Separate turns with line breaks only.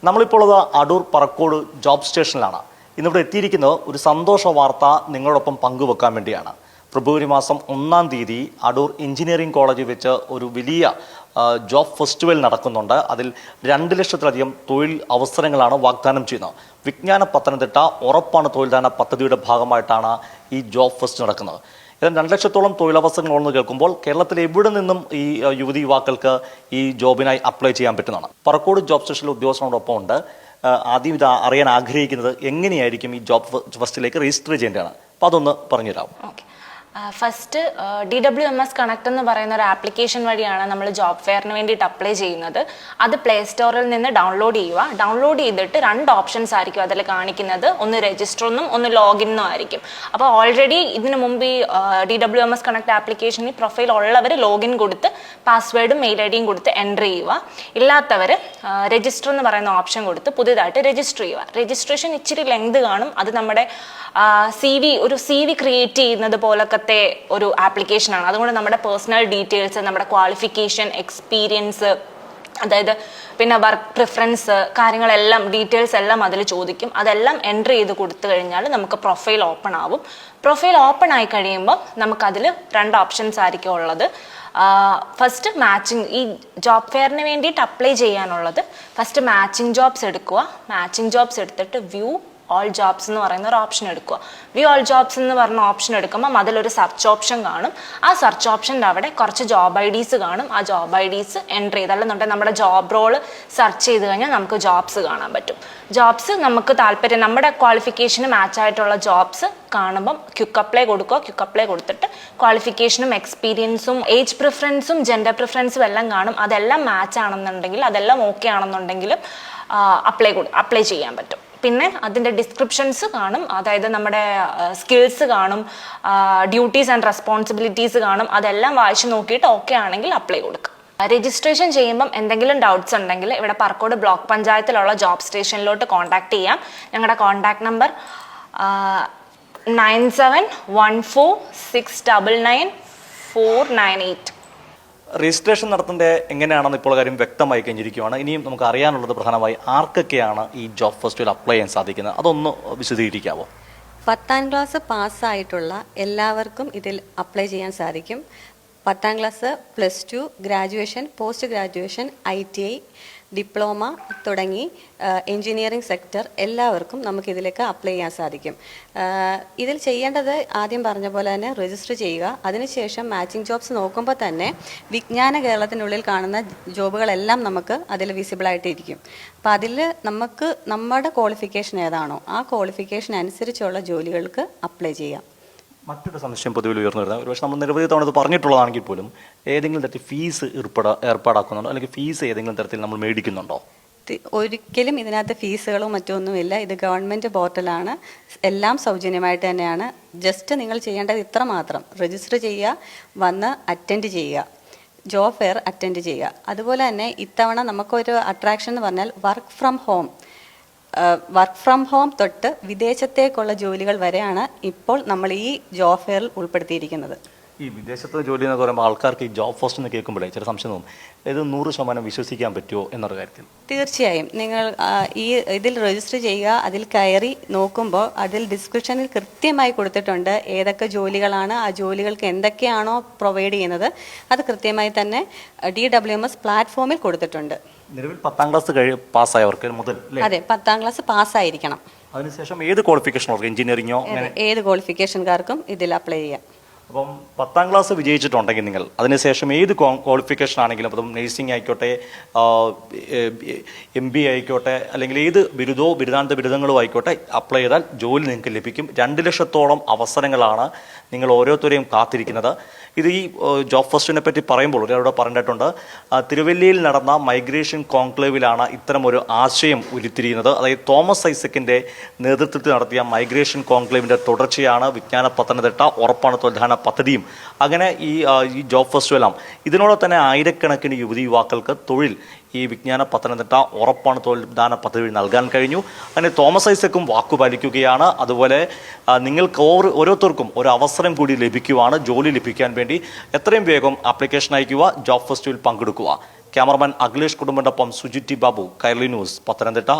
നമ്മളിപ്പോൾ ഉള്ളത് അടൂർ പറക്കോട് ജോബ് സ്റ്റേഷനിലാണ്. ഇന്നിവിടെ എത്തിയിരിക്കുന്നത് ഒരു സന്തോഷ വാർത്ത നിങ്ങളോടൊപ്പം പങ്കുവെക്കാൻ വേണ്ടിയാണ്. ഫെബ്രുവരി മാസം 1-ാം തീയതി അടൂർ എഞ്ചിനീയറിംഗ് കോളേജിൽ വെച്ച് ഒരു വലിയ ജോബ് ഫെസ്റ്റിവൽ നടക്കുന്നുണ്ട്. അതിൽ 2 ലക്ഷത്തിലധികം തൊഴിൽ അവസരങ്ങളാണ് വാഗ്ദാനം ചെയ്യുന്നത്. വിജ്ഞാന പത്തനംതിട്ട ഉറപ്പാണ് തൊഴിൽദാന പദ്ധതിയുടെ ഭാഗമായിട്ടാണ് ഈ ജോബ് ഫെസ്റ്റ് നടക്കുന്നത്. ഏതാണ്ട് 2 ലക്ഷത്തോളം തൊഴിലവസരങ്ങളെന്ന് കേൾക്കുമ്പോൾ കേരളത്തിൽ എവിടെ നിന്നും ഈ യുവതി യുവാക്കൾക്ക് ഈ ജോബിനായി അപ്ലൈ ചെയ്യാൻ പറ്റുന്നതാണ്. പറക്കോട് ജോബ് സ്റ്റേഷനിലെ ഉദ്യോഗസ്ഥനോടൊപ്പം ഉണ്ട്. ആദ്യം ഇത് അറിയാൻ ആഗ്രഹിക്കുന്നത് എങ്ങനെയായിരിക്കും ഈ ജോബ് ഫെസ്റ്റിലേക്ക് രജിസ്റ്റർ ചെയ്യേണ്ടതാണ്. അപ്പോൾ അതൊന്ന് പറഞ്ഞുതരാം.
ഫസ്റ്റ് DWMS കണക്ട് എന്ന് പറയുന്ന ഒരു ആപ്ലിക്കേഷൻ വഴിയാണ് നമ്മൾ ജോബ് ഫെയറിന് വേണ്ടിയിട്ട് അപ്ലൈ ചെയ്യുന്നത്. അത് പ്ലേ സ്റ്റോറിൽ നിന്ന് ഡൗൺലോഡ് ചെയ്യുക. ഡൗൺലോഡ് ചെയ്തിട്ട് 2 ഓപ്ഷൻസ് ആയിരിക്കും അതിൽ കാണിക്കുന്നത്. ഒന്ന് രജിസ്റ്റർ എന്നും ഒന്ന് ലോഗിൻ എന്നും ആയിരിക്കും. അപ്പോൾ ഓൾറെഡി ഇതിനു മുമ്പ് ഈ DWMS കണക്ട് ആപ്ലിക്കേഷനിൽ പ്രൊഫൈൽ ഉള്ളവർ ലോഗിൻ കൊടുത്ത് പാസ്വേഡും മെയിൽ ഐ ഡിയും കൊടുത്ത് എൻ്റർ ചെയ്യുക. ഇല്ലാത്തവർ രജിസ്റ്റർ എന്ന് പറയുന്ന ഓപ്ഷൻ കൊടുത്ത് പുതിയതായിട്ട് രജിസ്റ്റർ ചെയ്യുക. രജിസ്ട്രേഷൻ ഇച്ചിരി ലെങ്ത് കാണും. അത് നമ്മുടെ ഒരു CV ക്രിയേറ്റ് ചെയ്യുന്നത് പോലത്തെ ഒരു ആപ്ലിക്കേഷനാണ്. അതുകൊണ്ട് നമ്മുടെ പേഴ്സണൽ ഡീറ്റെയിൽസ്, നമ്മുടെ ക്വാളിഫിക്കേഷൻ, എക്സ്പീരിയൻസ്, അതായത് പിന്നെ വർക്ക് പ്രിഫറൻസ് കാര്യങ്ങളെല്ലാം ഡീറ്റെയിൽസ് എല്ലാം അതിൽ ചോദിക്കും. അതെല്ലാം എൻ്റർ ചെയ്ത് കൊടുത്തു കഴിഞ്ഞാൽ നമുക്ക് പ്രൊഫൈൽ ഓപ്പൺ ആവും. പ്രൊഫൈൽ ഓപ്പൺ ആയി കഴിയുമ്പോൾ നമുക്കതിൽ 2 ഓപ്ഷൻസ് ആയിരിക്കും ഉള്ളത്. ഫസ്റ്റ് മാച്ചിങ്, ഈ ജോബ് ഫെയറിന് വേണ്ടിയിട്ട് അപ്ലൈ ചെയ്യാനുള്ളത് ഫസ്റ്റ് മാച്ചിങ് ജോബ്സ് എടുക്കുക. മാച്ചിങ് ജോബ്സ് എടുത്തിട്ട് വ്യൂ ഓൾ ജോബ്സ് എന്ന് പറയുന്ന ഒരു ഓപ്ഷൻ എടുക്കുക. വ്യൂ ഓൾ ജോബ്സ് എന്ന് പറഞ്ഞ ഓപ്ഷൻ എടുക്കുമ്പോൾ അതിലൊരു സെർച്ച് ഓപ്ഷൻ കാണും. ആ സെർച്ച് ഓപ്ഷൻ്റെ അവിടെ കുറച്ച് ജോബ് IDs കാണും. ആ ജോബ് IDs എൻ്റർ ചെയ്ത്, അല്ലെന്നുണ്ടെങ്കിൽ നമ്മുടെ ജോബ് റോള് സെർച്ച് ചെയ്ത് കഴിഞ്ഞാൽ നമുക്ക് ജോബ്സ് കാണാൻ പറ്റും. ജോബ്സ് നമുക്ക് താല്പര്യം, നമ്മുടെ ക്വാളിഫിക്കേഷന് മാച്ച് ആയിട്ടുള്ള ജോബ്സ് കാണുമ്പം ക്വിക്ക് അപ്ലൈ കൊടുക്കുക. ക്വിക്ക് അപ്ലൈ കൊടുത്തിട്ട് ക്വാളിഫിക്കേഷനും എക്സ്പീരിയൻസും ഏജ് പ്രിഫറൻസും ജെൻഡർ പ്രിഫറൻസും എല്ലാം കാണും. അതെല്ലാം മാച്ച് ആണെന്നുണ്ടെങ്കിൽ, അതെല്ലാം ഓക്കെ ആണെന്നുണ്ടെങ്കിലും അപ്ലൈ ചെയ്യാൻ പറ്റും. പിന്നെ അതിൻ്റെ ഡിസ്ക്രിപ്ഷൻസ് കാണും. അതായത് നമ്മുടെ സ്കിൽസ് കാണും, ഡ്യൂട്ടീസ് ആൻഡ് റെസ്പോൺസിബിലിറ്റീസ് കാണും. അതെല്ലാം വായിച്ച് നോക്കിയിട്ട് ഓക്കെ ആണെങ്കിൽ അപ്ലൈ കൊടുക്കുക. രജിസ്ട്രേഷൻ ചെയ്യുമ്പം എന്തെങ്കിലും ഡൗട്ട്സ് ഉണ്ടെങ്കിൽ ഇവിടെ പറക്കോട് ബ്ലോക്ക് പഞ്ചായത്തിലുള്ള ജോബ് സ്റ്റേഷനിലോട്ട് കോൺടാക്ട് ചെയ്യാം. ഞങ്ങളുടെ കോൺടാക്ട് നമ്പർ 9714699498.
രജിസ്ട്രേഷൻ നടത്തേണ്ടത് എങ്ങനെയാണെന്ന് ഇപ്പോൾ കാര്യം വ്യക്തമായി കഴിഞ്ഞിരിക്കുകയാണ്. ഇനിയും നമുക്ക് അറിയാനുള്ളത് പ്രധാനമായി ആർക്കൊക്കെയാണ് ഈ ജോബ് ഫെസ്റ്റിവൽ അപ്ലൈ ചെയ്യാൻ സാധിക്കുന്നത്, അതൊന്ന് വിശദീകരിക്കാമോ?
10ാം ക്ലാസ് പാസ്സായിട്ടുള്ള എല്ലാവർക്കും ഇതിൽ അപ്ലൈ ചെയ്യാൻ സാധിക്കും. 10ാം class, +2, graduation, post graduation, ITI, diploma തുടങ്ങി എൻജിനീയറിംഗ് സെക്ടർ എല്ലാവർക്കും നമുക്കിതിലേക്ക് അപ്ലൈ ചെയ്യാൻ സാധിക്കും. ഇതിൽ ചെയ്യേണ്ടത് ആദ്യം പറഞ്ഞ പോലെ തന്നെ രജിസ്റ്റർ ചെയ്യുക. അതിനുശേഷം മാച്ചിങ് ജോബ്സ് നോക്കുമ്പോൾ തന്നെ വിജ്ഞാന കേരളത്തിനുള്ളിൽ കാണുന്ന ജോബുകളെല്ലാം നമുക്ക് അതിൽ വിസിബിളായിട്ടിരിക്കും. അപ്പോൾ അതിൽ നമുക്ക് നമ്മുടെ ക്വാളിഫിക്കേഷൻ ഏതാണോ ആ ക്വാളിഫിക്കേഷൻ അനുസരിച്ചുള്ള ജോലികൾക്ക് അപ്ലൈ ചെയ്യാം.
മറ്റൊരു സംശയം പൊതുവിൽ ഉയർന്നു വരുന്നത്, ഒരുപക്ഷെ നമ്മൾ നിരവധി തവണ ഇത് പറഞ്ഞിട്ടുള്ളതാണെങ്കിൽ പോലും ഏതെങ്കിലും തരത്തിൽ ഫീസ് ഏർപ്പാടാക്കുന്നുണ്ടോ, അല്ലെങ്കിൽ ഫീസ് ഏതെങ്കിലും തരത്തിൽ നമ്മൾ മേടിക്കുന്നുണ്ടോ?
ഒരിക്കലും ഇതിനകത്ത് ഫീസുകളോ മറ്റൊന്നുമില്ല. ഇത് ഗവൺമെൻറ് പോർട്ടലാണ്. എല്ലാം സൗജന്യമായിട്ട് തന്നെയാണ്. ജസ്റ്റ് നിങ്ങൾ ചെയ്യേണ്ടത് ഇത്ര മാത്രം: രജിസ്റ്റർ ചെയ്യുക, വന്ന് അറ്റൻഡ് ചെയ്യുക, ജോബ് ഫെയർ അറ്റൻഡ് ചെയ്യുക. അതുപോലെ തന്നെ ഇത്തവണ നമുക്കൊരു അട്രാക്ഷൻ എന്ന് പറഞ്ഞാൽ വർക്ക് ഫ്രം ഹോം തൊട്ട് വിദേശത്തേക്കുള്ള ജോലികൾ വരെയാണ് ഇപ്പോൾ നമ്മൾ ഈ ജോബ് ഫെയറിൽ ഉൾപ്പെടുത്തിയിരിക്കുന്നത്.
ഈ വിദേശത്തെ ജോലി എന്ന് പറയുമ്പോൾ ആൾക്കാർക്ക് ഈ ജോബ് ഫെസ്റ്റ് എന്ന് കേൾക്കുമ്പോഴേ ചില സംശയം തോന്നും, ഇത് 100% വിശ്വസിക്കാൻ പറ്റുമോ എന്നൊരു കാര്യത്തിൽ.
തീർച്ചയായും നിങ്ങൾ ഇതിൽ രജിസ്റ്റർ ചെയ്യുക. അതിൽ കയറി നോക്കുമ്പോൾ അതിൽ ഡിസ്ക്രിപ്ഷനിൽ കൃത്യമായി കൊടുത്തിട്ടുണ്ട് ഏതൊക്കെ ജോലികളാണ്, ആ ജോലികൾക്ക് എന്തൊക്കെയാണോ പ്രൊവൈഡ് ചെയ്യുന്നത് അത് കൃത്യമായി തന്നെ DWMS പ്ലാറ്റ്ഫോമിൽ കൊടുത്തിട്ടുണ്ട്.
നിലവിൽ 10ാം ക്ലാസ് പാസ്സായവർക്ക് മുതൽ,
അതെ, 10ാം ക്ലാസ് പാസ്സായിരിക്കണം.
അതിനുശേഷം ഏത് ക്വാളിഫിക്കേഷനോ, എഞ്ചിനീയറിംഗോ,
ഏത് ക്വാളിഫിക്കേഷൻകാർക്കും ഇതിൽ അപ്ലൈ ചെയ്യാം.
അപ്പം 10ാം ക്ലാസ് വിജയിച്ചിട്ടുണ്ടെങ്കിൽ നിങ്ങൾ അതിനുശേഷം ഏത് ക്വാളിഫിക്കേഷൻ ആണെങ്കിലും, അതും നഴ്സിംഗ് ആയിക്കോട്ടെ, MBA ആയിക്കോട്ടെ, അല്ലെങ്കിൽ ഏത് ബിരുദാനന്ത ബിരുദങ്ങളും ആയിക്കോട്ടെ, അപ്ലൈ ചെയ്താൽ ജോലി നിങ്ങൾക്ക് ലഭിക്കും. 2 ലക്ഷത്തോളം അവസരങ്ങളാണ് നിങ്ങൾ ഓരോരുത്തരെയും കാത്തിരിക്കുന്നത്. ഇത് ഈ ജോബ് ഫെസ്റ്റിനെ പറ്റി പറയുമ്പോൾ ഒരാളോട് പറഞ്ഞിട്ടുണ്ട്, തിരുവല്ലയിൽ നടന്ന മൈഗ്രേഷൻ കോൺക്ലേവിലാണ് ഇത്തരം ഒരു ആശയം ഉരുത്തിരിയുന്നത്. അതായത് തോമസ് ഐസക്കിൻ്റെ നേതൃത്വത്തിൽ നടത്തിയ മൈഗ്രേഷൻ കോൺക്ലേവിൻ്റെ തുടർച്ചയാണ് വിജ്ഞാന പത്തനംതിട്ട ഉറപ്പാണ് തൊഴിൽദാന പദ്ധതിയും. അങ്ങനെ ഈ ജോബ് ഫെസ്റ്റിവെല്ലാം ഇതിനോടെ തന്നെ ആയിരക്കണക്കിന് യുവതി യുവാക്കൾക്ക് തൊഴിൽ ഈ വിജ്ഞാന പത്തനംതിട്ട ഉറപ്പാണ് തൊഴിൽദാന പദ്ധതി നൽകാൻ കഴിഞ്ഞു. അങ്ങനെ തോമസ് ഐസക്കും വാക്കുപാലിക്കുകയാണ്. അതുപോലെ നിങ്ങൾക്ക് ഓരോരുത്തർക്കും ഒരു അവസരം കൂടി ലഭിക്കുവാണ്. ജോലി ലഭിക്കാൻ വേണ്ടി എത്രയും വേഗം ആപ്ലിക്കേഷൻ അയക്കുക, ജോബ് ഫെസ്റ്റിവൽ പങ്കെടുക്കുക. ക്യാമറമാൻ അഖിലേഷ് കുടുംബിനൊപ്പം സുജിറ്റി ബാബു, കൈരളി ന്യൂസ്, പത്തനംതിട്ട.